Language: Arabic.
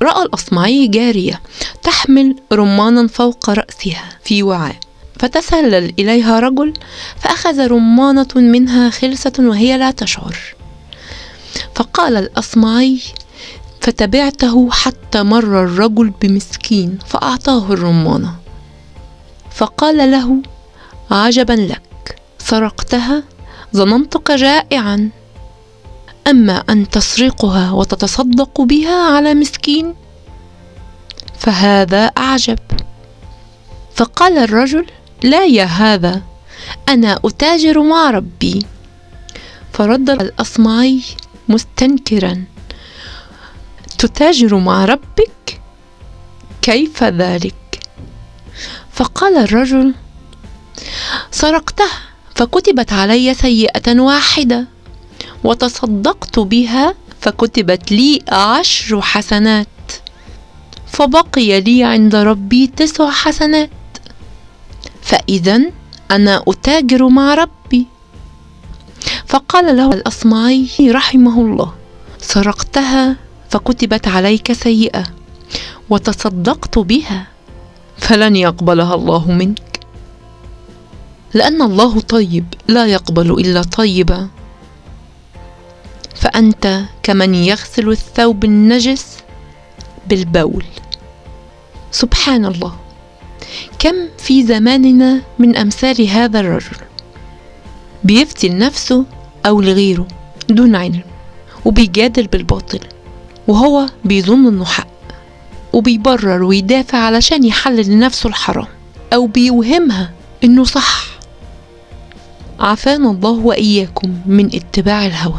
رأى الأصمعي جارية تحمل رمانا فوق رأسها في وعاء، فتسلل إليها رجل فأخذ رمانة منها خلسة وهي لا تشعر. فقال الأصمعي: فتبعته حتى مر الرجل بمسكين فأعطاه الرمانة، فقال له: عجبا لك، سرقتها، ظننتك جائعا، أما أن تسرقها وتتصدق بها على مسكين فهذا أعجب. فقال الرجل: لا يا هذا، أنا أتاجر مع ربي. فرد الأصمعي مستنكرا: تتاجر مع ربك؟ كيف ذلك؟ فقال الرجل: سرقتها فكتبت علي سيئة واحدة، وتصدقت بها فكتبت لي 10 حسنات، فبقي لي عند ربي 9 حسنات، فإذن أنا أتاجر مع ربي. فقال له الأصمعي رحمه الله: سرقتها فكتبت عليك سيئة، وتصدقت بها فلن يقبلها الله منك، لأن الله طيب لا يقبل إلا طيبا، فأنت كمن يغسل الثوب النجس بالبول. سبحان الله، كم في زماننا من أمثال هذا الرجل بيفتي لنفسه أو لغيره دون علم، وبيجادل بالباطل وهو بيظن إنه حق، وبيبرر ويدافع علشان يحلل لنفسه الحرام، أو بيوهمها إنه صح. عافانا الله وإياكم من اتباع الهوى.